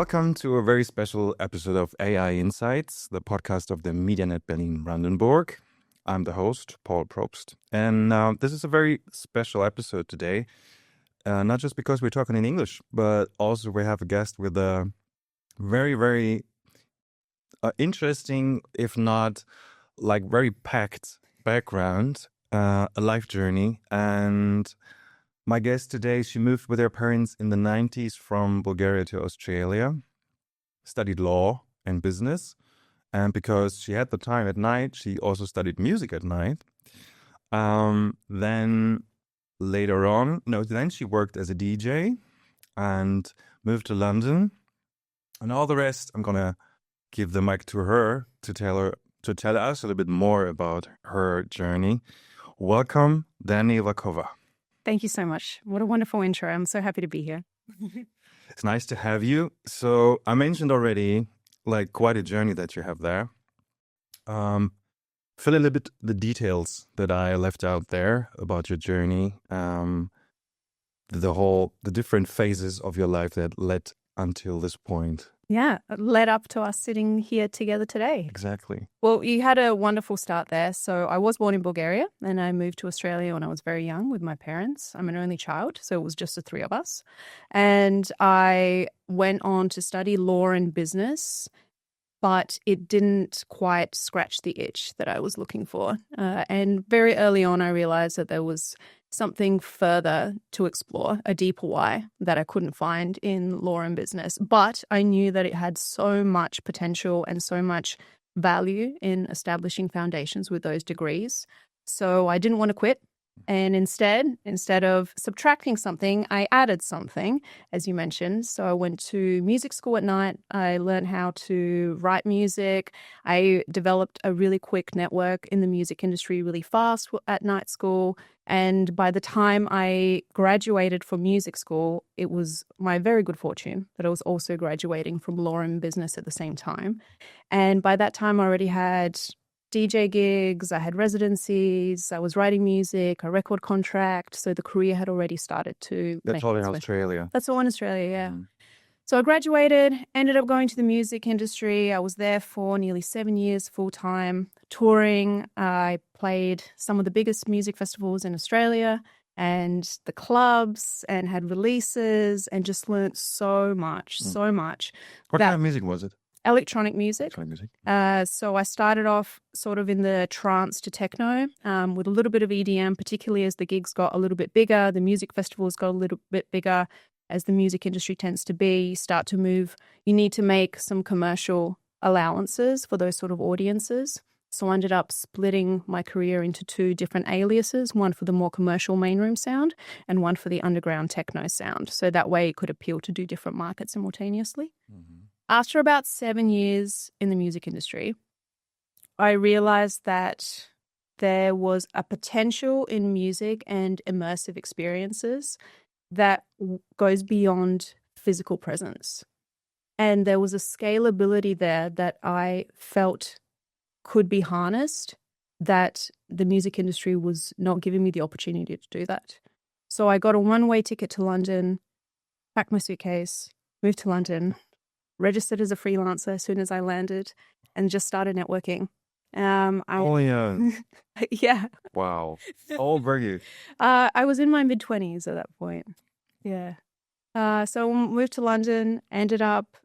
welcome to a very special episode of AI Insights, the podcast of the MediaNet Berlin-Brandenburg. I'm the host, Paul Probst, and this is a very special episode today, not just because we're talking in English, but also we have a guest with a very, very interesting, if not like very packed background, a life journey. And my guest today, she moved with her parents in the 90s from Bulgaria to Australia, studied law and business. And because she had the time at night, she also studied music at night. Then she worked as a DJ and moved to London. And all the rest, I'm going to give the mic to her to tell us a little bit more about her journey. Welcome, Dani Valkova. Thank you so much. What a wonderful intro. I'm so happy to be here. It's nice to have you. So I mentioned already, like, quite a journey that you have there. Fill a little bit the details that I left out there about your journey, the different phases of your life that led until this point. Yeah, it led up to us sitting here together today. Exactly. Well, you had a wonderful start there. So I was born in Bulgaria and I moved to Australia when I was very young with my parents. I'm an only child, so it was just the three of us. And I went on to study law and business, but it didn't quite scratch the itch that I was looking for. And very early on, I realized that there was something further to explore, a deeper why that I couldn't find in law and business. But I knew that it had so much potential and so much value in establishing foundations with those degrees. So I didn't want to quit. And instead of subtracting something, I added something, as you mentioned. So I went to music school at night. I learned how to write music. I developed a really quick network in the music industry really fast at night school. And by the time I graduated from music school, it was my very good fortune that I was also graduating from law and business at the same time. And by that time, I already had DJ gigs, I had residencies, I was writing music, a record contract. So the career had already started to That's all in Australia. That's all in Australia, yeah. So I graduated, ended up going to the music industry. I was there for nearly 7 years full-time, touring. I played some of the biggest music festivals in Australia and the clubs and had releases and just learned so much. What kind of music was it? Electronic music. Electronic music. So I started off sort of in the trance to techno with a little bit of EDM, particularly as the gigs got a little bit bigger, the music festivals got a little bit bigger. As the music industry tends to be, you start to move. You need to make some commercial allowances for those sort of audiences. So I ended up splitting my career into two different aliases, one for the more commercial main room sound and one for the underground techno sound. So that way it could appeal to do different markets simultaneously. Mm-hmm. After about 7 years in the music industry, I realized that there was a potential in music and immersive experiences that goes beyond physical presence. And there was a scalability there that I felt could be harnessed that the music industry was not giving me the opportunity to do that. So I got a one-way ticket to London, packed my suitcase, moved to London, registered as a freelancer as soon as I landed, and just started networking. Yeah. Wow. How old were you? I was in my mid-20s at that point. Yeah. So I moved to London, ended up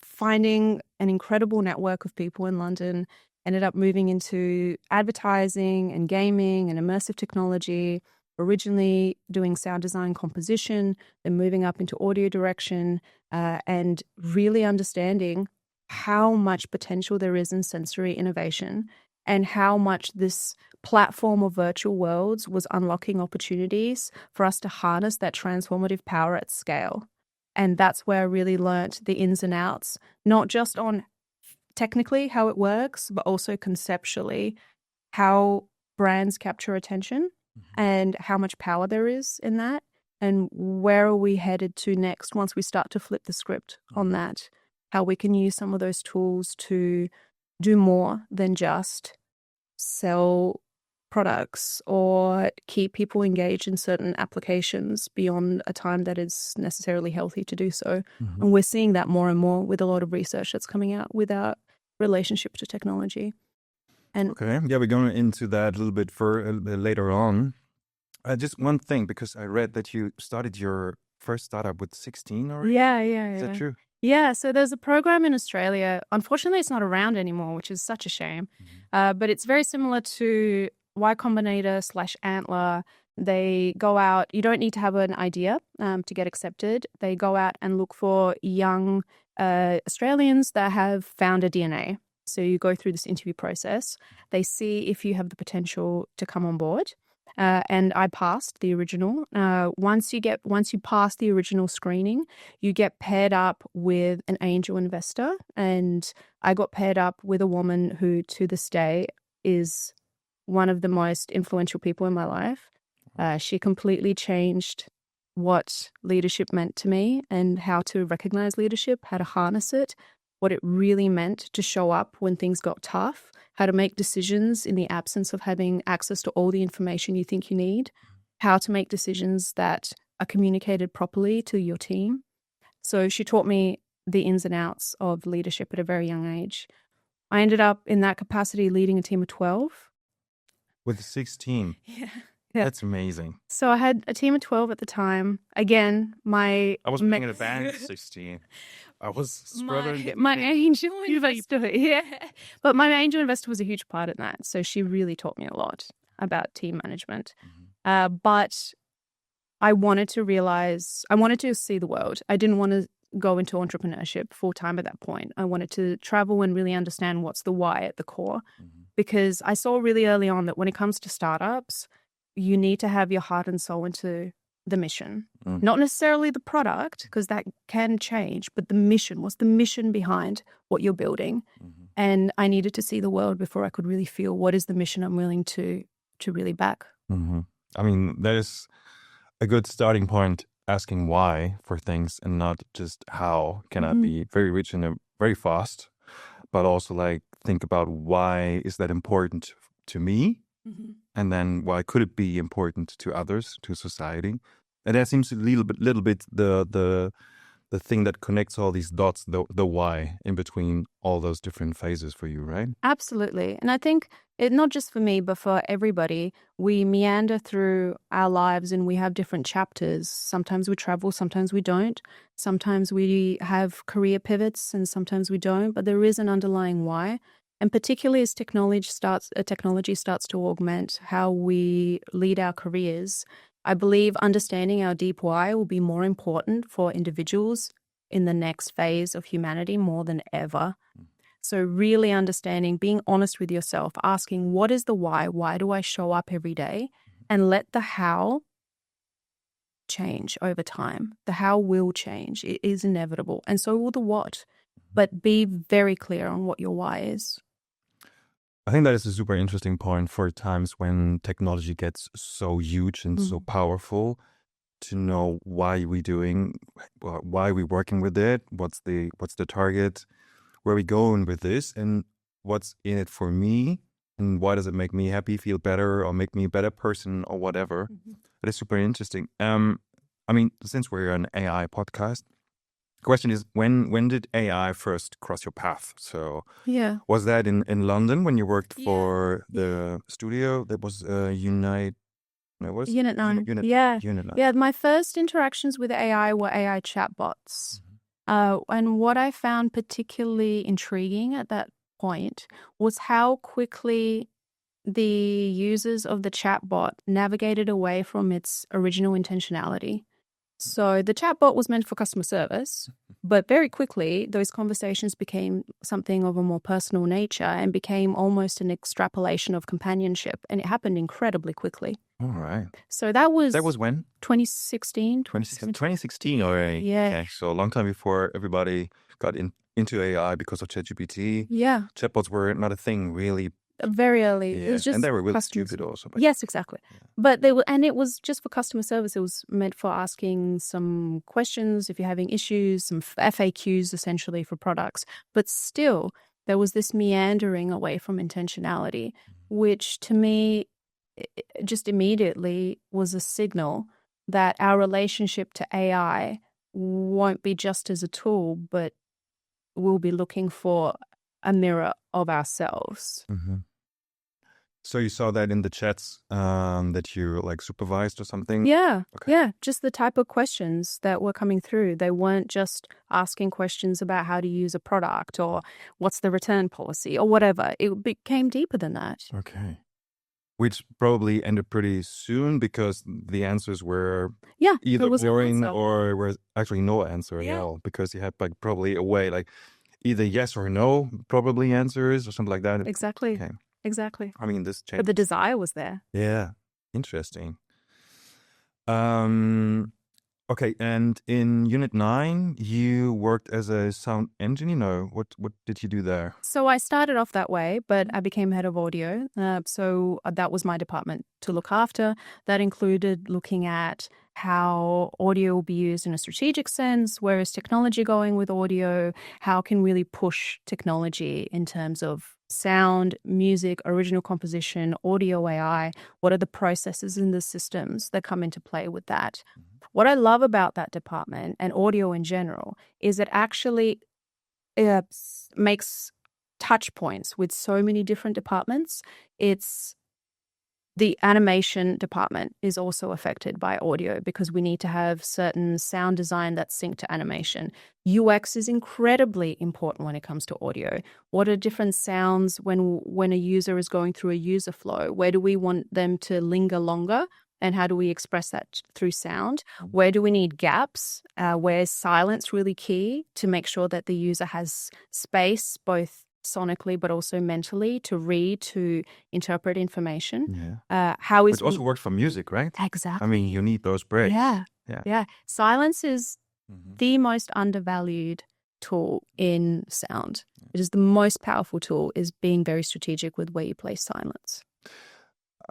finding an incredible network of people in London, ended up moving into advertising and gaming and immersive technology, originally doing sound design composition, then moving up into audio direction, and really understanding how much potential there is in sensory innovation and how much this platform of virtual worlds was unlocking opportunities for us to harness that transformative power at scale. And that's where I really learnt the ins and outs, not just on technically how it works, but also conceptually how brands capture attention and how much power there is in that. And where are we headed to next once we start to flip the script on that? How we can use some of those tools to do more than just sell products or keep people engaged in certain applications beyond a time that is necessarily healthy to do so. Mhm. And we're seeing that more and more with a lot of research that's coming out with our relationship to technology. And Okay, yeah, we're going into that a little bit later on. Just one thing, because I read that you started your first startup with 16 already. Is that true? Yeah, so there's a program in Australia. Unfortunately, it's not around anymore, which is such a shame. But it's very similar to Y Combinator / Antler. They go out, you don't need to have an idea to get accepted. They go out and look for young Australians that have founder DNA. So you go through this interview process. They see if you have the potential to come on board. And I passed the original. Once you pass the original screening, you get paired up with an angel investor. And I got paired up with a woman who, to this day, is one of the most influential people in my life. She completely changed what leadership meant to me and how to recognize leadership, how to harness it, what it really meant to show up when things got tough, how to make decisions in the absence of having access to all the information you think you need, how to make decisions that are communicated properly to your team. So she taught me the ins and outs of leadership at a very young age. I ended up in that capacity leading a team of 12. With 16. Yeah. That's amazing. So I had a team of 12 at the time. Again, I was playing in a band at 16. I was struggling. My angel investor, yeah. But my angel investor was a huge part in that. So she really taught me a lot about team management. But I wanted to see the world. I didn't want to go into entrepreneurship full time at that point. I wanted to travel and really understand what's the why at the core. Because I saw really early on that when it comes to startups, you need to have your heart and soul into the mission. Not necessarily the product, because that can change, but the mission. What's the mission behind what you're building? And I needed to see the world before I could really feel what is the mission I'm willing to really back. I mean, that is a good starting point, asking why for things and not just how can I be very rich and very fast, but also like think about why is that important to me? And then why could it be important to others, to society? And that seems a little bit the thing that connects all these dots, the why in between all those different phases for you, right? Absolutely. And I think not just for me, but for everybody, we meander through our lives and we have different chapters. Sometimes we travel, sometimes we don't. Sometimes we have career pivots and sometimes we don't, but there is an underlying why. And particularly as technology starts to augment how we lead our careers, I believe understanding our deep why will be more important for individuals in the next phase of humanity more than ever. So really understanding, being honest with yourself, asking what is the why? Why do I show up every day? And let the how change over time. The how will change. It is inevitable. And so will the what. But be very clear on what your why is. I think that is a super interesting point for times when technology gets so huge and so powerful, to know why we're doing, why we're working with it, what's the target, where we going with this, and what's in it for me, and why does it make me happy, feel better, or make me a better person, or whatever. That is super interesting. I mean, since we're an AI podcast, the question is, when did AI first cross your path? So was that in London when you worked for the studio that was Unite? No, what was Unit 9. Unit 9. Yeah, my first interactions with AI were AI chatbots. And what I found particularly intriguing at that point was how quickly the users of the chatbot navigated away from its original intentionality. So the chatbot was meant for customer service, but very quickly those conversations became something of a more personal nature and became almost an extrapolation of companionship. And it happened incredibly quickly. All right. So that was when? 2016. 2016 already. Yeah. Okay, so a long time before everybody got into AI because of ChatGPT. Yeah. Chatbots were not a thing really. Very early. Yeah. It was just and they were really customers. stupid also. But Yes, exactly. Yeah. But it was just for customer service. It was meant for asking some questions if you're having issues, some FAQs essentially for products. But still, there was this meandering away from intentionality, which to me just immediately was a signal that our relationship to AI won't be just as a tool, but we'll be looking for a mirror of ourselves. Mm-hmm. So you saw that in the chats that you like supervised or something? Yeah. Okay. Yeah. Just the type of questions that were coming through. They weren't just asking questions about how to use a product or what's the return policy or whatever. It became deeper than that. Okay. Which probably ended pretty soon because the answers were Yeah. either It was an boring answer. or were actually no answer at all, because you had like probably a way like either yes or no probably answers or something like that. Exactly. Okay. Exactly. I mean, this But changed. the desire was there. Yeah. Interesting. Okay, and in Unit 9, you worked as a sound engineer. No, what did you do there? So I started off that way, but I became head of audio. So that was my department to look after. That included looking at how audio will be used in a strategic sense. Where is technology going with audio? How can we really push technology in terms of sound, music, original composition, audio AI? What are the processes in the systems that come into play with that? What I love about that department and audio in general is it actually makes touch points with so many different departments. It's the animation department is also affected by audio because we need to have certain sound design that's synced to animation. UX is incredibly important when it comes to audio. What are different sounds when a user is going through a user flow? Where do we want them to linger longer? And how do we express that through sound? Where do we need gaps? Where is silence really key to make sure that the user has space, both sonically but also mentally, to read, to interpret information? Yeah. How is It also worked for music, right? exactly? I mean, you need those breaks. Yeah, Yeah. yeah. Silence is Mhm. the most undervalued tool in sound. It is the most powerful tool. Is being very strategic with where you place silence.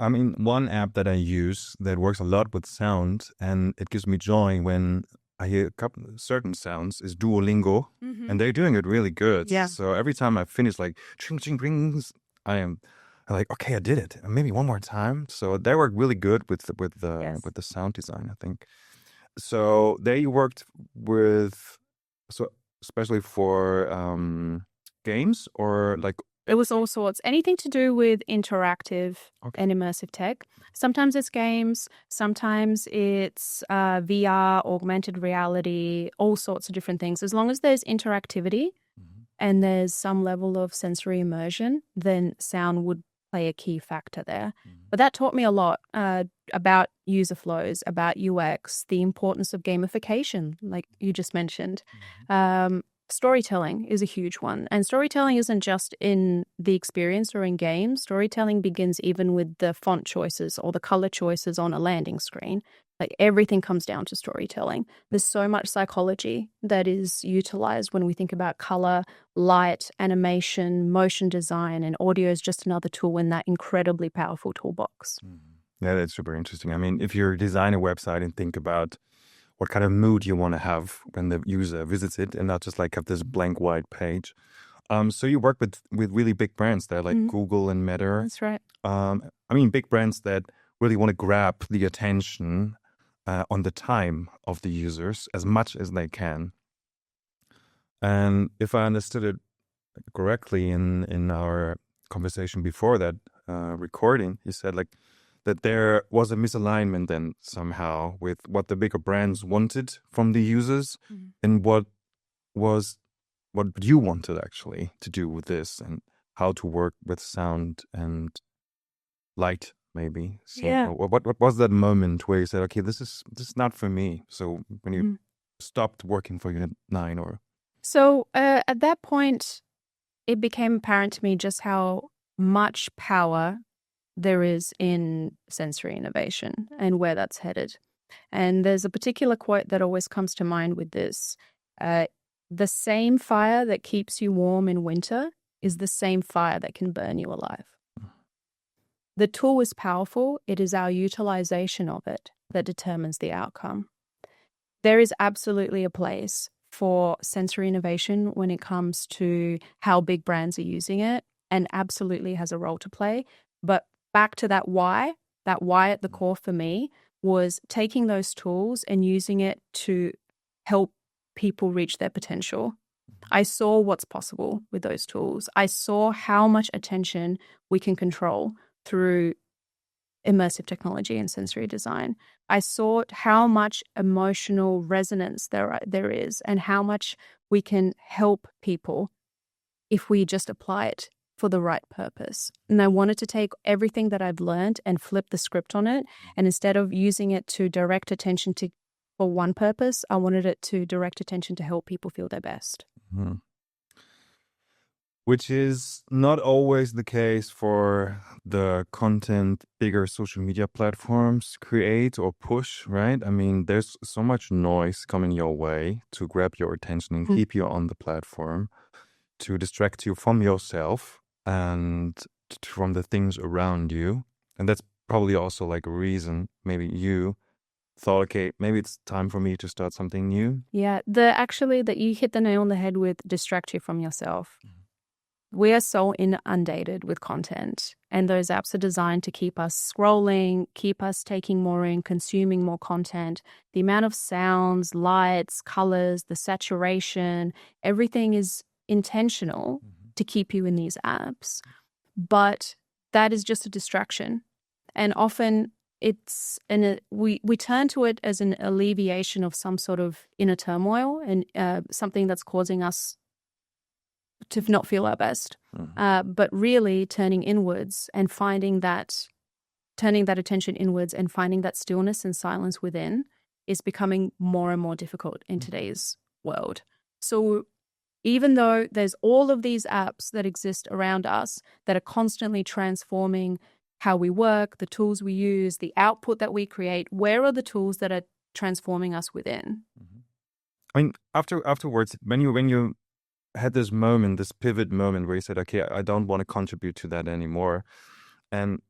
I mean, one app that I use that works a lot with sound and it gives me joy when I hear a couple certain sounds is Duolingo, and they're doing it really good. Yeah. So every time I finish like ching ching rings, I'm like, okay, I did it. And maybe one more time. So they work really good with Yes. the sound design, I think. So they worked with so especially for games or like It was all sorts. Anything to do with interactive okay. and immersive tech. Sometimes it's games. Sometimes it's VR, augmented reality, all sorts of different things. As long as there's interactivity and there's some level of sensory immersion, then sound would play a key factor there. But that taught me a lot about user flows, about UX, the importance of gamification, like you just mentioned. Storytelling is a huge one. And storytelling isn't just in the experience or in games. Storytelling begins even with the font choices or the color choices on a landing screen. Like everything comes down to storytelling. There's so much psychology that is utilized when we think about color, light, animation, motion design, and audio is just another tool in that incredibly powerful toolbox. Yeah, that's super interesting. I mean, if you design a website and think about what kind of mood you want to have when the user visits it and not just like have this blank white page. So you work with really big brands there like Google and Meta. That's right. I mean, big brands that really want to grab the attention on the time of the users as much as they can. And if I understood it correctly in our conversation before that recording, you said like that there was a misalignment then somehow with what the bigger brands wanted from the users and what you wanted actually to do with this and how to work with sound and light maybe. So Yeah. what was that moment where you said, okay, this is not for me? So when you stopped working for Unit 9 or So at that point, it became apparent to me just how much power there is in sensory innovation and where that's headed. And there's a particular quote that always comes to mind with this. The same fire that keeps you warm in winter is the same fire that can burn you alive. The tool is powerful. It is our utilization of it that determines the outcome. There is absolutely a place for sensory innovation when it comes to how big brands are using it, and absolutely has a role to play. But back to that why, that why at the core for me was taking those tools and using it to help people reach their potential. I saw what's possible with those tools. I saw how much attention we can control through immersive technology and sensory design. I saw how much emotional resonance there is and how much we can help people if we just apply it for the right purpose. And I wanted to take everything that I've learned and flip the script on it. And instead of using it to direct attention to for one purpose, I wanted it to direct attention to help people feel their best. Mm-hmm. Which is not always the case for the content bigger social media platforms create or push, right? I mean, there's so much noise coming your way to grab your attention and keep you on the platform, to distract you from yourself and from the things around you. And that's probably also like a reason maybe you thought, okay, maybe it's time for me to start something new. Yeah, that you hit the nail on the head with distract you from yourself. We are so inundated with content, and those apps are designed to keep us scrolling, keep us taking more in, consuming more content. The amount of sounds, lights, colors, the saturation, everything is intentional to keep you in these apps. But that is just a distraction. And often we turn to it as an alleviation of some sort of inner turmoil and something that's causing us to not feel our best, but really turning inwards and turning that attention inwards and finding that stillness and silence within is becoming more and more difficult in today's world. So even though there's all of these apps that exist around us that are constantly transforming how we work, the tools we use, the output that we create, where are the tools that are transforming us within? I mean, afterwards, when you had this moment, this pivot moment where you said, okay, I don't want to contribute to that anymore. And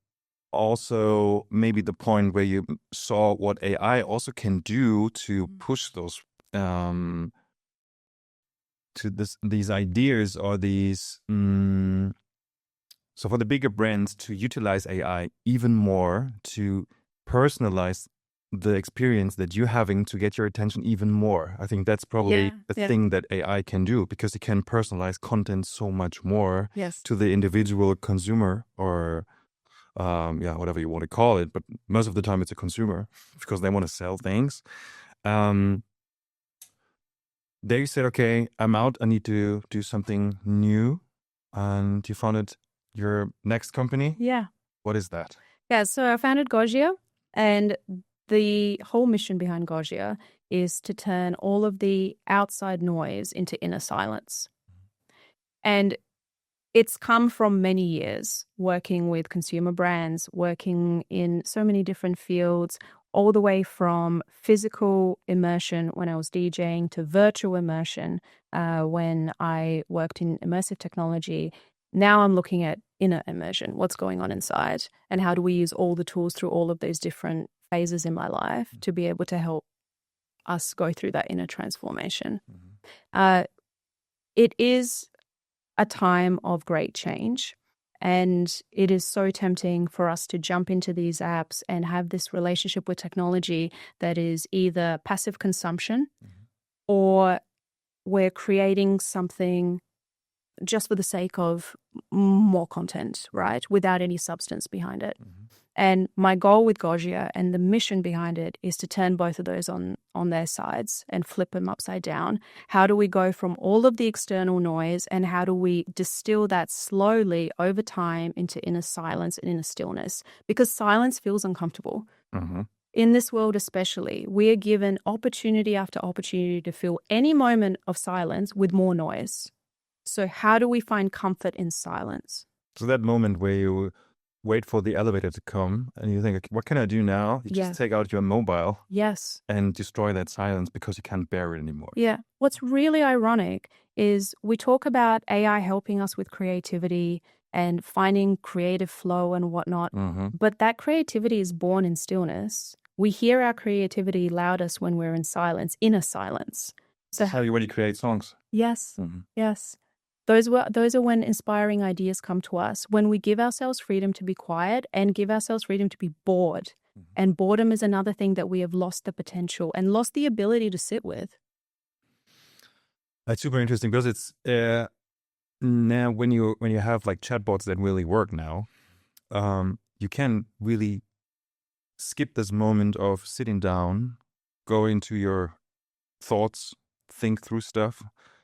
also maybe the point where you saw what AI also can do to push those these ideas or these so for the bigger brands to utilize AI even more to personalize the experience that you're having to get your attention even more. I think that's probably thing that AI can do, because it can personalize content so much more to the individual consumer or whatever you want to call it. But most of the time it's a consumer because they want to sell things. They said, okay, I'm out. I need to do something new. And you founded your next company. Yeah. What is that? Yeah, so I founded Gogia, and the whole mission behind Gogia is to turn all of the outside noise into inner silence. And it's come from many years working with consumer brands, working in so many different fields, all the way from physical immersion when I was DJing to virtual immersion when I worked in immersive technology. Now I'm looking at inner immersion, what's going on inside, and how do we use all the tools through all of those different phases in my life to be able to help us go through that inner transformation. It is a time of great change, and it is so tempting for us to jump into these apps and have this relationship with technology that is either passive consumption or we're creating something just for the sake of more content, right? Without any substance behind it. And my goal with Gogia and the mission behind it is to turn both of those on their sides and flip them upside down. How do we go from all of the external noise and how do we distill that slowly over time into inner silence and inner stillness? Because silence feels uncomfortable. In this world especially, we are given opportunity after opportunity to fill any moment of silence with more noise. So how do we find comfort in silence? So that moment where you wait for the elevator to come and you think, okay, what can I do now? You just take out your mobile and destroy that silence because you can't bear it anymore. Yeah. What's really ironic is we talk about AI helping us with creativity and finding creative flow and whatnot, but that creativity is born in stillness. We hear our creativity loudest when we're in silence, inner silence. So how you already create songs. Yes. Yes. Those are when inspiring ideas come to us, when we give ourselves freedom to be quiet and give ourselves freedom to be bored. And boredom is another thing that we have lost the potential and lost the ability to sit with. That's super interesting because it's now when you have like chatbots that really work now, you can really skip this moment of sitting down, go into your thoughts, think through stuff.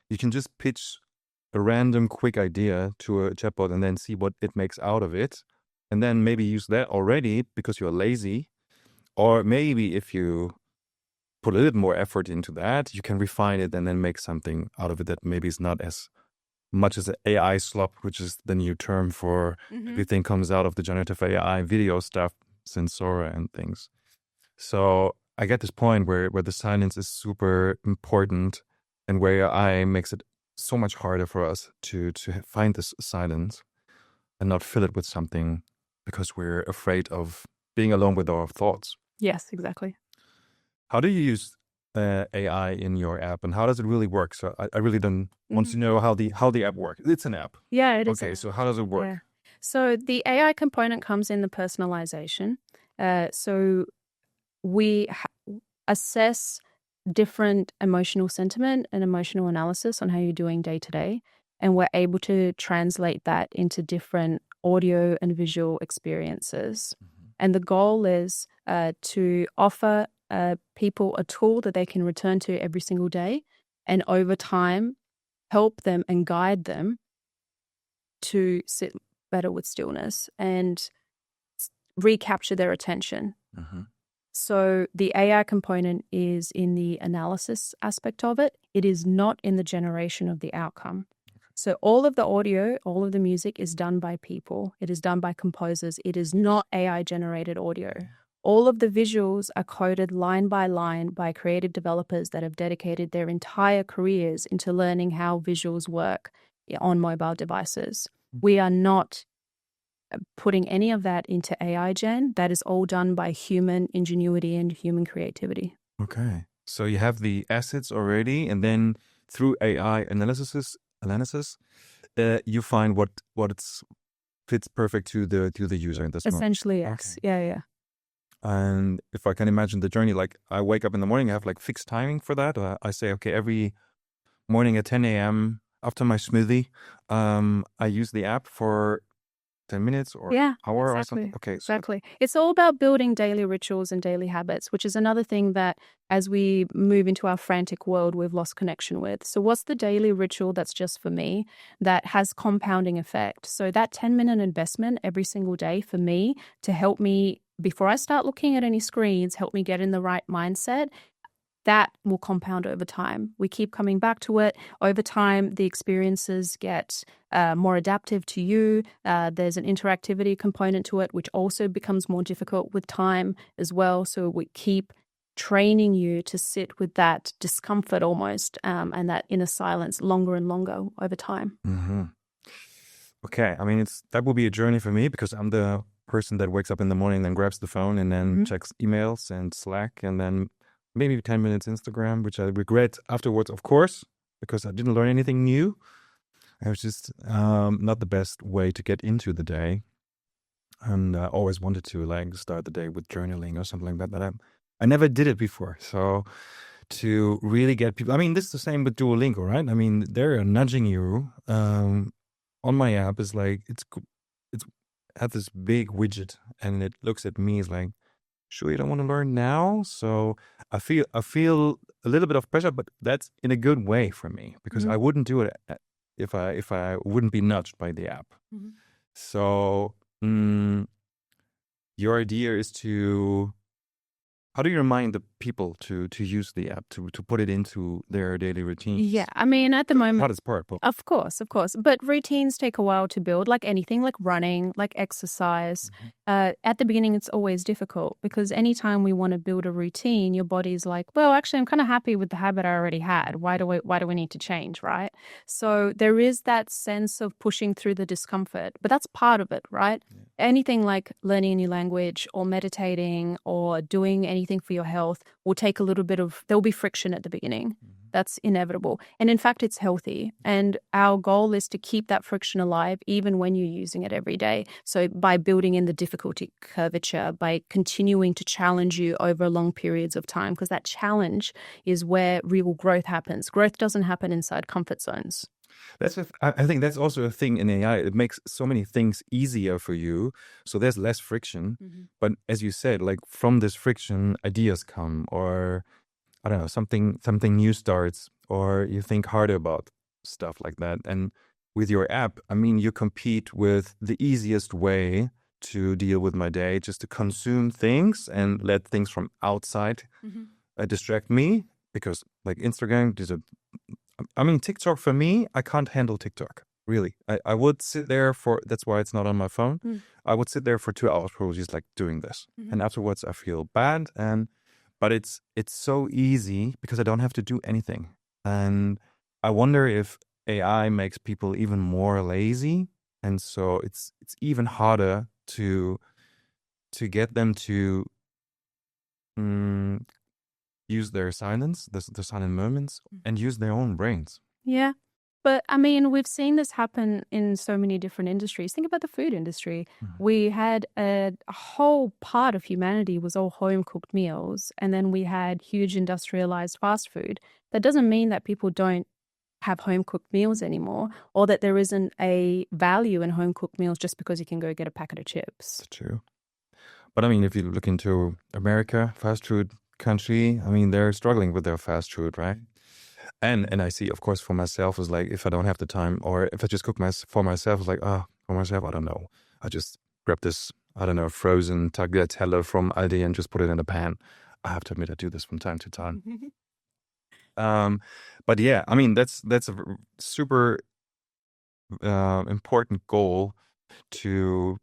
You can just pitch a random quick idea to a chatbot and then see what it makes out of it. And then maybe use that already because you're lazy. Or maybe if you put a little more effort into that, you can refine it and then make something out of it that maybe is not as much as AI slop, which is the new term for everything comes out of the generative AI video stuff, Sensora and things. So I get this point where the silence is super important and where AI makes it so much harder for us to find this silence and not fill it with something because we're afraid of being alone with our thoughts. Yes, exactly. How do you use AI in your app and how does it really work? So I really don't want to know how the app works. It's an app. Yeah, it is. Okay, so how does it work? Yeah. So the AI component comes in the personalization. So we assess different emotional sentiment and emotional analysis on how you're doing day to day. And we're able to translate that into different audio and visual experiences. And the goal is to offer people a tool that they can return to every single day and over time help them and guide them to sit better with stillness and recapture their attention. So the AI component is in the analysis aspect of it. It is not in the generation of the outcome. So all of the audio, all of the music is done by people. It is done by composers. It is not AI generated audio. All of the visuals are coded line by creative developers that have dedicated their entire careers into learning how visuals work on mobile devices. We are not putting any of that into AI gen. That is all done by human ingenuity and human creativity. Okay. So you have the assets already, and then through AI analysis, you find what fits perfect to the user in this moment. Essentially, yes. Okay. Yeah. And if I can imagine the journey, like I wake up in the morning, I have like fixed timing for that. I say, okay, every morning at 10 a.m. after my smoothie, I use the app for 10 minutes or hour or something. Okay. Exactly. It's all about building daily rituals and daily habits, which is another thing that as we move into our frantic world, we've lost connection with. So what's the daily ritual that's just for me that has compounding effect? So that 10-minute investment every single day for me to help me, before I start looking at any screens, help me get in the right mindset, that will compound over time. We keep coming back to it. Over time, the experiences get more adaptive to you. There's an interactivity component to it, which also becomes more difficult with time as well. So we keep training you to sit with that discomfort almost and that inner silence longer and longer over time. Okay. I mean, that will be a journey for me because I'm the person that wakes up in the morning and then grabs the phone and then checks emails and Slack and then maybe 10 minutes Instagram, which I regret afterwards, of course, because I didn't learn anything new. It was just not the best way to get into the day. And I always wanted to like start the day with journaling or something like that. But I never did it before. So to really get people, I mean, this is the same with Duolingo, right? I mean, they're nudging you. On my app is like, it's had this big widget and it looks at me, it's like, sure you don't want to learn now? So I feel a little bit of pressure, but that's in a good way for me because I wouldn't do it if I wouldn't be nudged by the app. So your idea is to, how do you remind the people to use the app, to put it into their daily routines? Yeah, I mean, at the moment... Hardest part. Of course. But routines take a while to build, like anything, like running, like exercise. At the beginning, it's always difficult because anytime we want to build a routine, your body's like, well, actually, I'm kind of happy with the habit I already had. Why do we need to change, right? So there is that sense of pushing through the discomfort, but that's part of it, right? Yeah. Anything like learning a new language or meditating or doing anything for your health will take a little bit of, there'll be friction at the beginning. That's inevitable. And in fact, it's healthy. And our goal is to keep that friction alive even when you're using it every day. So by building in the difficulty curvature, by continuing to challenge you over long periods of time, because that challenge is where real growth happens. Growth doesn't happen inside comfort zones. I think that's also a thing in AI. It makes so many things easier for you. So there's less friction. But as you said, like from this friction, ideas come, or I don't know, something new starts, or you think harder about stuff like that. And with your app, I mean, you compete with the easiest way to deal with my day, just to consume things and let things from outside distract me. Because like Instagram, TikTok for me, I can't handle TikTok. Really, I would sit there for. That's why it's not on my phone. I would sit there for 2 hours probably just like doing this, and afterwards I feel bad. But it's so easy because I don't have to do anything. And I wonder if AI makes people even more lazy, and so it's even harder to get them to use their silence, the silent moments, and use their own brains. Yeah. But I mean, we've seen this happen in so many different industries. Think about the food industry. We had a whole part of humanity was all home cooked meals. And then we had huge industrialized fast food. That doesn't mean that people don't have home cooked meals anymore, or that there isn't a value in home cooked meals just because you can go get a packet of chips. That's true. But I mean, if you look into America, fast food country, I mean, they're struggling with their fast food, right? And I see, of course, for myself, is like if I don't have the time, or if I just cook for myself, it's like, for myself, I don't know. I just grab this, I don't know, frozen tagliatelle from Aldi and just put it in a pan. I have to admit, I do this from time to time. But yeah, I mean, that's a super important goal, to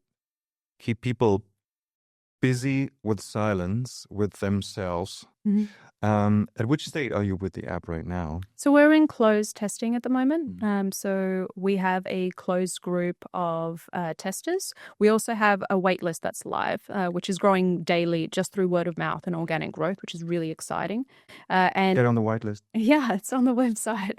keep people busy with silence, with themselves. At which state are you with the app right now? So we're in closed testing at the moment. So we have a closed group of testers. We also have a wait list that's live, which is growing daily just through word of mouth and organic growth, which is really exciting. And Get on the whitelist. yeah, it's on the website.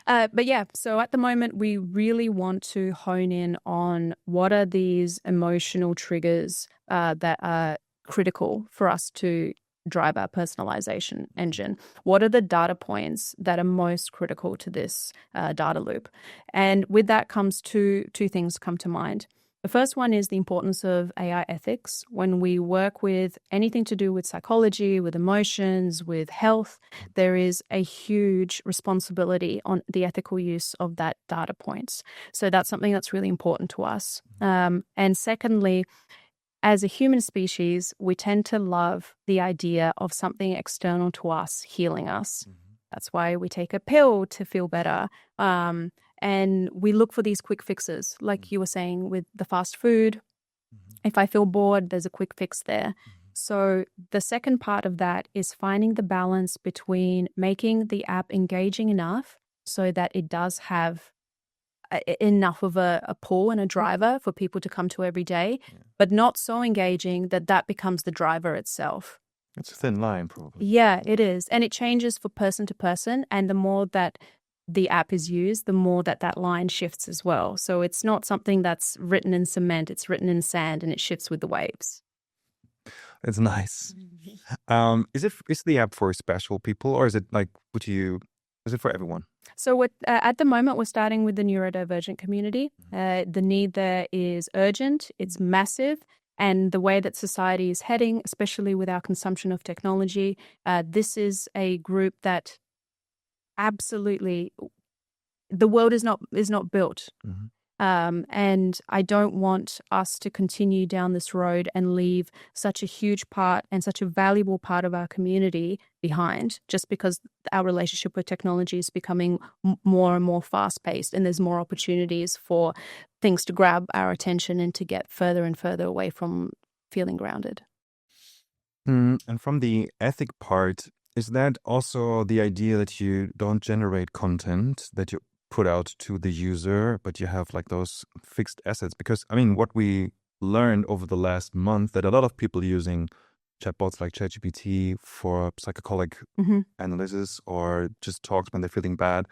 But yeah, so at the moment, we really want to hone in on what are these emotional triggers that are critical for us to drive our personalization engine. What are the data points that are most critical to this data loop? And with that comes two things come to mind. The first one is the importance of AI ethics. When we work with anything to do with psychology, with emotions, with health, there is a huge responsibility on the ethical use of that data points. So that's something that's really important to us. And secondly, as a human species, we tend to love the idea of something external to us healing us. That's why we take a pill to feel better. And we look for these quick fixes, like you were saying with the fast food. If I feel bored, there's a quick fix there. So the second part of that is finding the balance between making the app engaging enough so that it does have enough of a pull and a driver for people to come to every day, but not so engaging that becomes the driver itself. It's a thin line, probably. Yeah, it is. And it changes for person to person. And the more that the app is used, the more that line shifts as well. So it's not something that's written in cement, it's written in sand, and it shifts with the waves. It's nice. Is the app for special people, or is it like, is it for everyone? So at the moment, we're starting with the neurodivergent community. The need there is urgent, it's massive. And the way that society is heading, especially with our consumption of technology, this is a group that absolutely, the world is not built. And I don't want us to continue down this road and leave such a huge part and such a valuable part of our community behind, just because our relationship with technology is becoming more and more fast-paced, and there's more opportunities for things to grab our attention and to get further and further away from feeling grounded. And from the ethic part, is that also the idea that you don't generate content that you put out to the user, but you have like those fixed assets? Because I mean, what we learned over the last month, that a lot of people using chatbots like ChatGPT for psychological Hmm. analysis or just talks when they're feeling bad.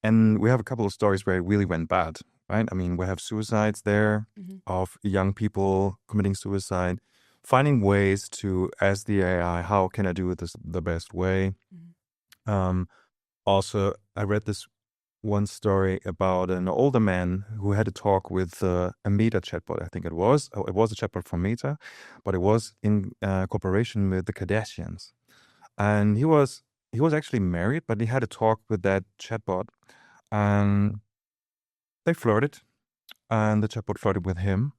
And we have a couple of stories where it really went bad, right? I mean, we have suicides there Hmm. of young people committing suicide, finding ways to ask the AI, how can I do it the best way? Um, Also, I read this one story about an older man who had a talk with a Meta chatbot, I think it was. Oh, it was a chatbot from Meta, but it was in cooperation with the Kardashians. And he was actually married, but he had a talk with that chatbot, and they flirted, and the chatbot flirted with him,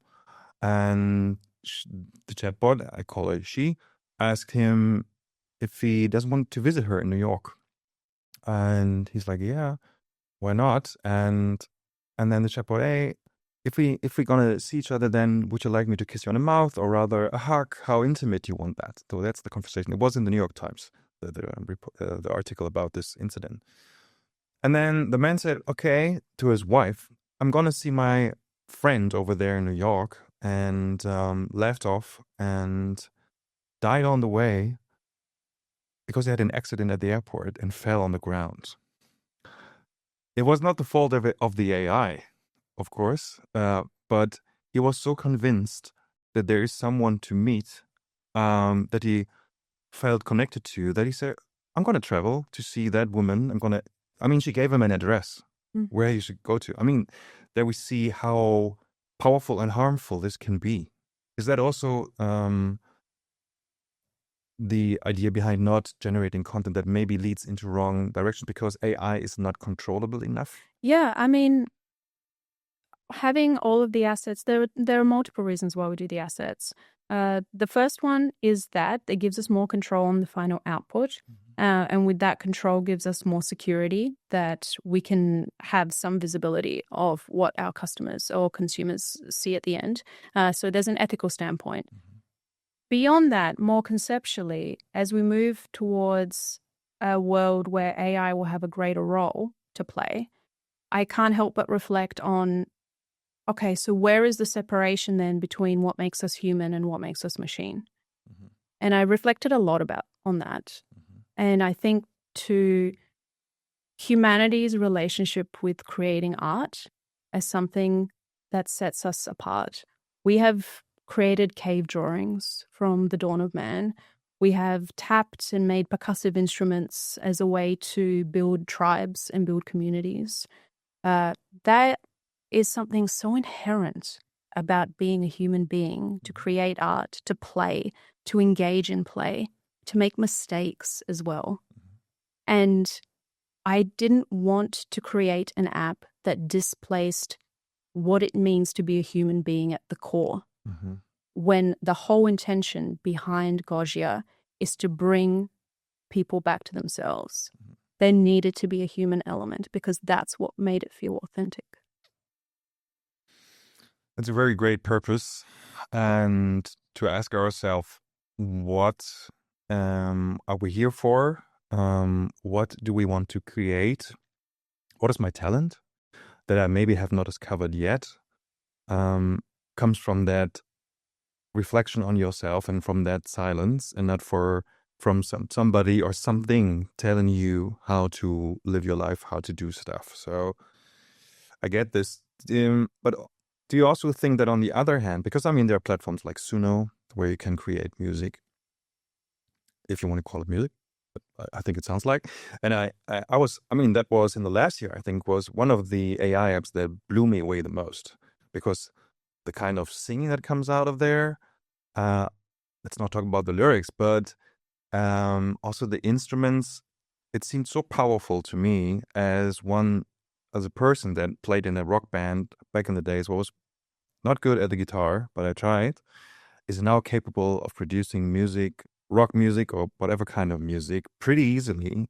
and the chatbot, I call it she, asked him if he doesn't want to visit her in New York, and he's like, yeah, why not? And then the chatbot, hey, if we're gonna see each other, then would you like me to kiss you on the mouth or rather a hug? How intimate you want that? So that's the conversation. It was in the New York Times, the article about this incident. And then the man said, okay, to his wife, I'm gonna see my friend over there in New York, and left off and died on the way because he had an accident at the airport and fell on the ground. It was not the fault of the AI, of course, but he was so convinced that there is someone to meet, that he felt connected to, that he said, I'm going to travel to see that woman. I mean, she gave him an address Mm. where he should go to. I mean, there we see how powerful and harmful this can be. Is that also the idea behind not generating content that maybe leads into wrong direction because AI is not controllable enough? Yeah, I mean, having all of the assets, there are multiple reasons why we do the assets. The first one is that it gives us more control on the final output. And with that control gives us more security that we can have some visibility of what our customers or consumers see at the end. So there's an ethical standpoint. Beyond that, more conceptually, as we move towards a world where AI will have a greater role to play, I can't help but reflect on, okay, so where is the separation then between what makes us human and what makes us machine? Mhm. And I reflected a lot on that. Mhm. And I think to humanity's relationship with creating art as something that sets us apart. We have created cave drawings from the dawn of man. We have tapped and made percussive instruments as a way to build tribes and build communities. That is something so inherent about being a human being, to create art, to play, to engage in play, to make mistakes as well. And I didn't want to create an app that displaced what it means to be a human being at the core, Mhm. when the whole intention behind Gogia is to bring people back to themselves. There needed to be a human element because that's what made it feel authentic. It's a very great purpose, and to ask ourselves, what are we here for? What do we want to create? What is my talent that I maybe have not discovered yet? Comes from that reflection on yourself and from that silence, and not from somebody or something telling you how to live your life, how to do stuff. So I get this. But do you also think that on the other hand, because I mean, there are platforms like Suno where you can create music, if you want to call it music, but I think it sounds like. And I mean, that was in the last year, I think, was one of the AI apps that blew me away the most because the kind of singing that comes out of there, uh, let's not talk about the lyrics, but also the instruments, it seemed so powerful to me as a person that played in a rock band back in the days, was not good at the guitar, but I tried, is now capable of producing music, rock music or whatever kind of music pretty easily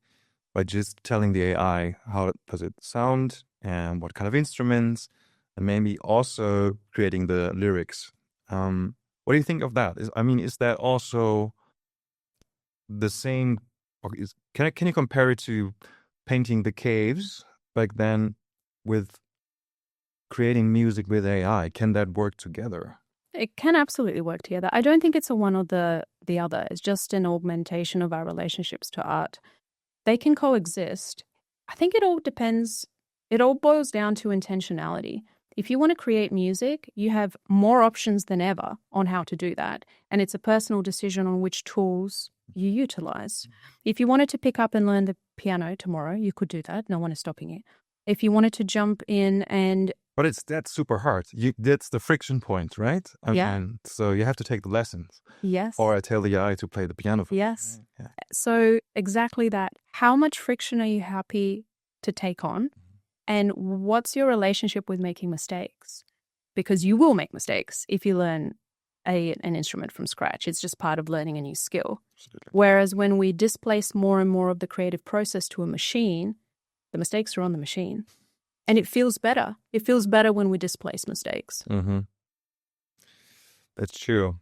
by just telling the AI how does it sound and what kind of instruments, and maybe also creating the lyrics. What do you think of that? Is that also the same? Or can you compare it to painting the caves back then with creating music with AI? Can that work together? It can absolutely work together. I don't think it's a one or the other. It's just an augmentation of our relationships to art. They can coexist. I think it all depends. It all boils down to intentionality. If you want to create music, you have more options than ever on how to do that. And it's a personal decision on which tools you utilize. If you wanted to pick up and learn the piano tomorrow, you could do that. No one is stopping you. If you wanted to jump in and But that's super hard. That's the friction point, right? Yeah. And so you have to take the lessons. Yes. Or I tell the AI to play the piano for me. Yes. Yeah. So exactly that. How much friction are you happy to take on? And what's your relationship with making mistakes? Because you will make mistakes if you learn an instrument from scratch. It's just part of learning a new skill. Absolutely. Whereas when we displace more and more of the creative process to a machine, the mistakes are on the machine. And it feels better. It feels better when we displace mistakes. Mm-hmm. That's true.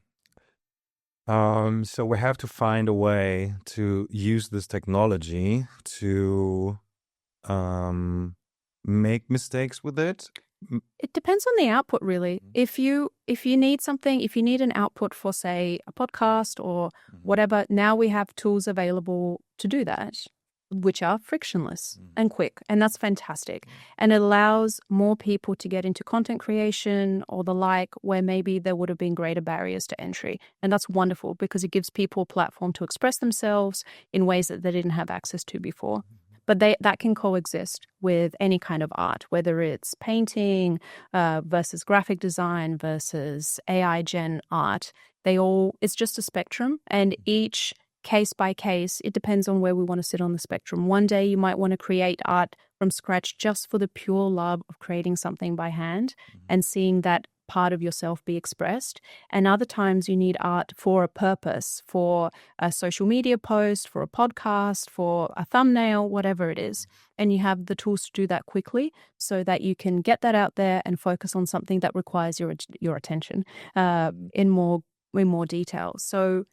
So we have to find a way to use this technology to make mistakes with it. It depends on the output, really. If you need something, if you need an output for, say, a podcast or whatever, now we have tools available to do that, which are frictionless and quick, and that's fantastic. And it allows more people to get into content creation or the like, where maybe there would have been greater barriers to entry. And that's wonderful because it gives people a platform to express themselves in ways that they didn't have access to before. But that can coexist with any kind of art, whether it's painting versus graphic design versus AI gen art. It's just a spectrum, and each case by case, it depends on where we want to sit on the spectrum. One day you might want to create art from scratch just for the pure love of creating something by hand and seeing that part of yourself be expressed. And other times you need art for a purpose, for a social media post, for a podcast, for a thumbnail, whatever it is. And you have the tools to do that quickly so that you can get that out there and focus on something that requires your attention in more detail. So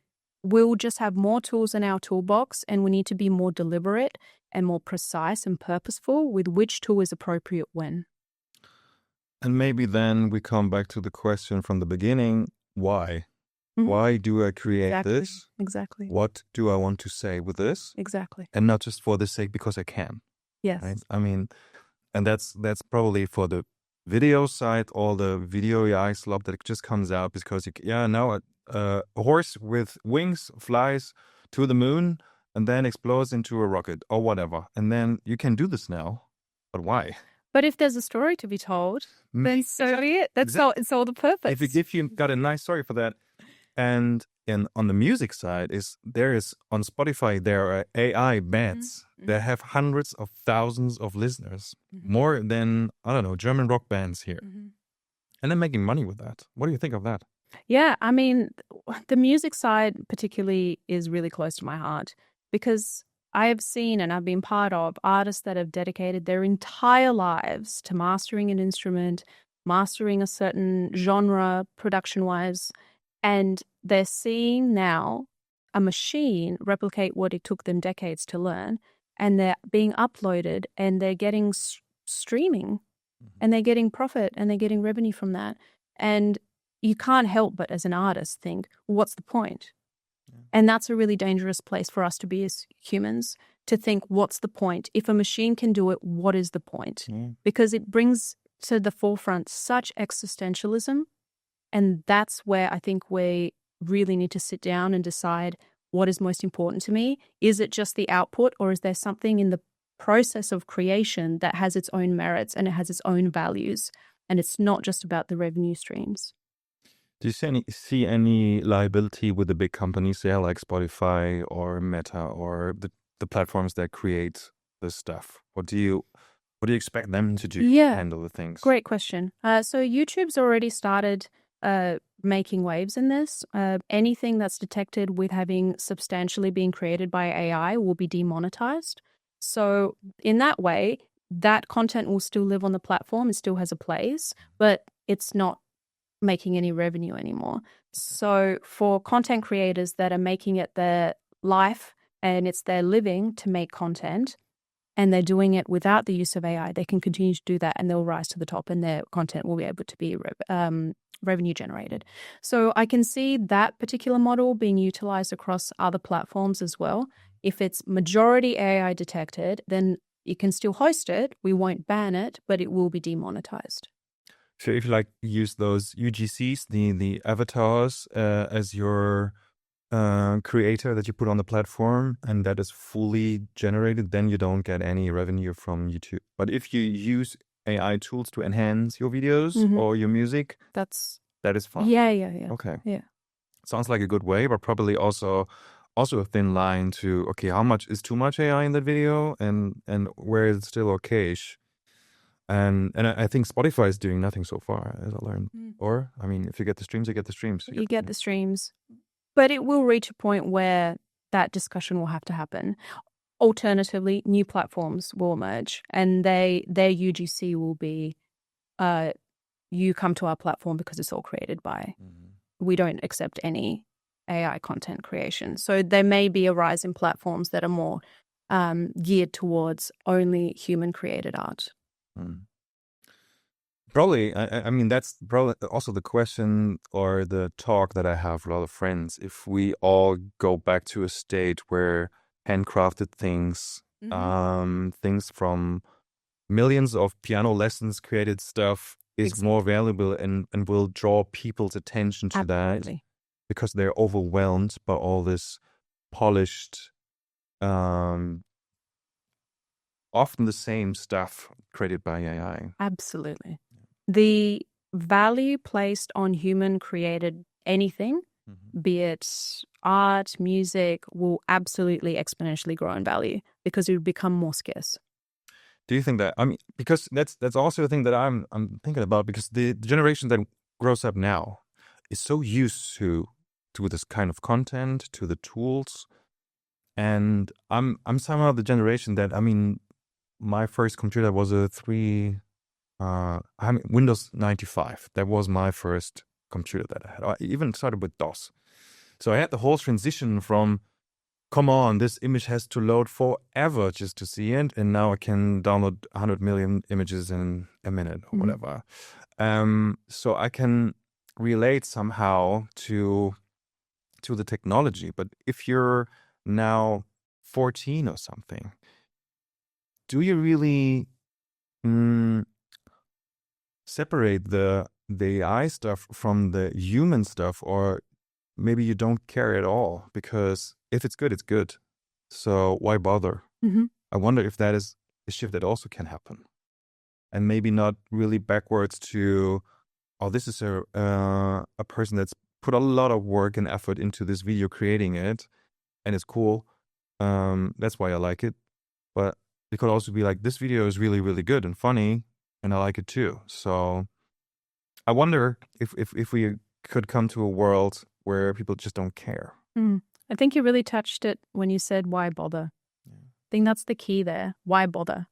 we'll just have more tools in our toolbox, and we need to be more deliberate and more precise and purposeful with which tool is appropriate when. And maybe then we come back to the question from the beginning, why? Why do I create this? Exactly. What do I want to say with this? Exactly. And not just for the sake because I can. Yes. Right? I mean, and that's probably for the video side, all the video AI slop that just comes out because, now a horse with wings flies to the moon and then explodes into a rocket or whatever. And then you can do this now. But why? But if there's a story to be told, then so be it. That's all. It's all the purpose. If you got a nice story for that, and on the music side there is on Spotify there are AI bands that have hundreds of thousands of listeners, more than German rock bands here, and they're making money with that. What do you think of that? Yeah, I mean, the music side particularly is really close to my heart because I have seen and I've been part of artists that have dedicated their entire lives to mastering an instrument, mastering a certain genre production-wise, and they're seeing now a machine replicate what it took them decades to learn, and they're being uploaded and they're getting streaming and they're getting profit and they're getting revenue from that. And you can't help but as an artist think, well, what's the point? And that's a really dangerous place for us to be as humans, to think, what's the point? If a machine can do it, what is the point? Because it brings to the forefront such existentialism. And that's where I think we really need to sit down and decide what is most important to me. Is it just the output, or is there something in the process of creation that has its own merits and it has its own values? And it's not just about the revenue streams. Do you see any liability with the big companies there, like Spotify or Meta or the platforms that create this stuff? What do you expect them to do to handle the things? Great question. So YouTube's already started making waves in this. Anything that's detected with having substantially been created by AI will be demonetized. So in that way, that content will still live on the platform. It still has a place, but it's not making any revenue anymore. So for content creators that are making it their life and it's their living to make content, and they're doing it without the use of AI, they can continue to do that and they'll rise to the top and their content will be able to be revenue generated. So I can see that particular model being utilized across other platforms as well. If it's majority AI detected, then you can still host it. We won't ban it, but it will be demonetized. So if you like use those UGCs, the avatars, as your creator that you put on the platform, and that is fully generated, then you don't get any revenue from YouTube. But if you use AI tools to enhance your videos or your music, that is fine. Yeah. Okay. Yeah. Sounds like a good way, but probably also a thin line to, okay, how much is too much AI in that video, and where is it still okay-ish? And I think Spotify is doing nothing so far, as I learned. Or, I mean, if you get the streams, you get the streams. You get the streams. But it will reach a point where that discussion will have to happen. Alternatively, new platforms will emerge, and their UGC will be, you come to our platform because it's all created by. We don't accept any AI content creation. So there may be a rise in platforms that are more geared towards only human-created art. Probably, I mean, that's probably also the question or the talk that I have with a lot of friends. If we all go back to a state where handcrafted things, things from millions of piano lessons created stuff is more valuable and will draw people's attention to that, because they're overwhelmed by all this polished, often the same stuff created by AI. Absolutely. The value placed on human-created anything, be it art, music, will absolutely exponentially grow in value because it will become more scarce. Do you think that, I mean, because that's also a thing that I'm thinking about, because the generation that grows up now is so used to this kind of content, to the tools, and I'm somehow the generation that, I mean, my first computer was a Windows 95. That was my first computer that I had. I even started with DOS. So I had the whole transition from, come on, this image has to load forever just to see it, and now I can download 100 million images in a minute or whatever. So I can relate somehow to the technology. But if you're now 14 or something, do you really separate the AI stuff from the human stuff, or maybe you don't care at all, because if it's good, it's good. So why bother? I wonder if that is a shift that also can happen, and maybe not really backwards to, oh, this is a person that's put a lot of work and effort into this video, creating it, and it's cool. That's why I like it. But it could also be like, this video is really, really good and funny, and I like it too. So I wonder if we could come to a world where people just don't care. I think you really touched it when you said, why bother? I think that's the key there. Why bother?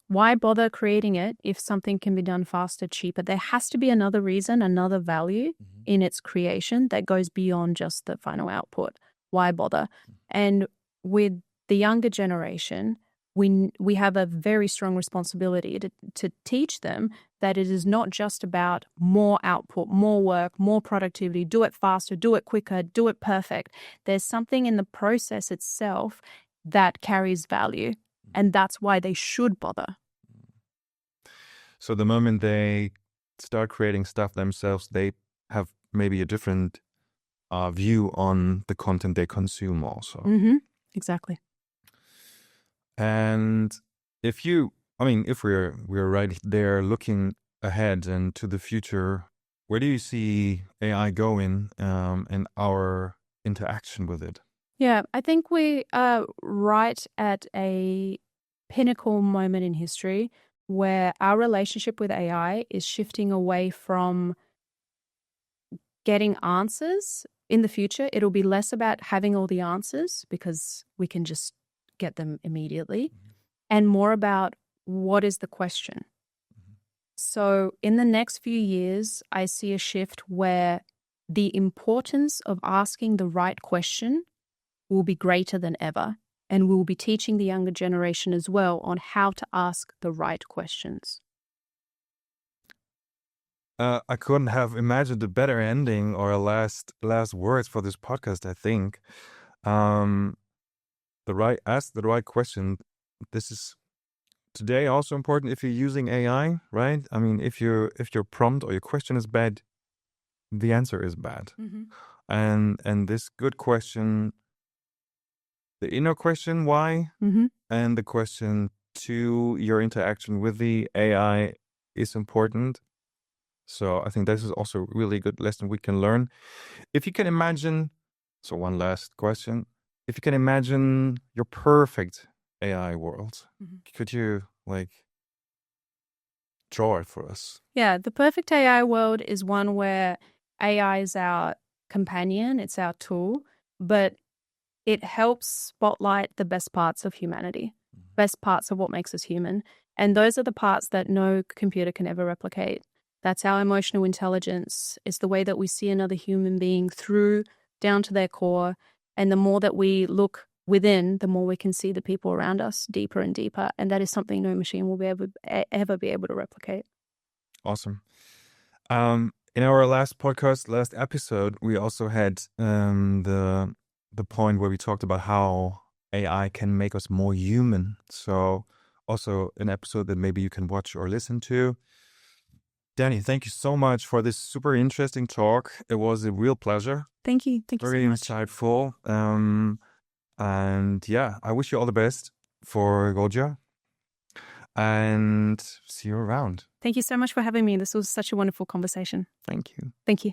Why bother creating it if something can be done faster, cheaper? There has to be another reason, another value in its creation that goes beyond just the final output. Why bother? And with the younger generation, we have a very strong responsibility to teach them that it is not just about more output, more work, more productivity, do it faster, do it quicker, do it perfect. There's something in the process itself that carries value, and that's why they should bother. So the moment they start creating stuff themselves, they have maybe a different view on the content they consume also. Exactly. And if we're right there looking ahead and to the future, where do you see AI going, and our interaction with it? Yeah, I think we are right at a pinnacle moment in history where our relationship with AI is shifting away from getting answers. In the future, it'll be less about having all the answers because we can just get them immediately, and more about what is the question. So in the next few years, I see a shift where the importance of asking the right question will be greater than ever. And we will be teaching the younger generation as well on how to ask the right questions. I couldn't have imagined a better ending or a last words for this podcast. I think ask the right question. This is today also important if you're using AI, right? I mean, if your prompt or your question is bad, the answer is bad. Mm-hmm. And this good question, the inner question why, Mm-hmm. and the question to your interaction with the AI is important. So I think this is also a really good lesson we can learn. If you can imagine, so one last question. If you can imagine your perfect AI world, could you draw it for us? Yeah, the perfect AI world is one where AI is our companion, it's our tool, but it helps spotlight the best parts of humanity, best parts of what makes us human. And those are the parts that no computer can ever replicate. That's our emotional intelligence. It's the way that we see another human being through down to their core. And the more that we look within, the more we can see the people around us deeper and deeper. And that is something no machine will ever be able to replicate. Awesome. In our last episode, we also had the point where we talked about how AI can make us more human. So also an episode that maybe you can watch or listen to. Dani, thank you so much for this super interesting talk. It was a real pleasure. Thank you. Thank you Very so much. insightful. And yeah, I wish you all the best for Gogia. And see you around. Thank you so much for having me. This was such a wonderful conversation. Thank you. Thank you.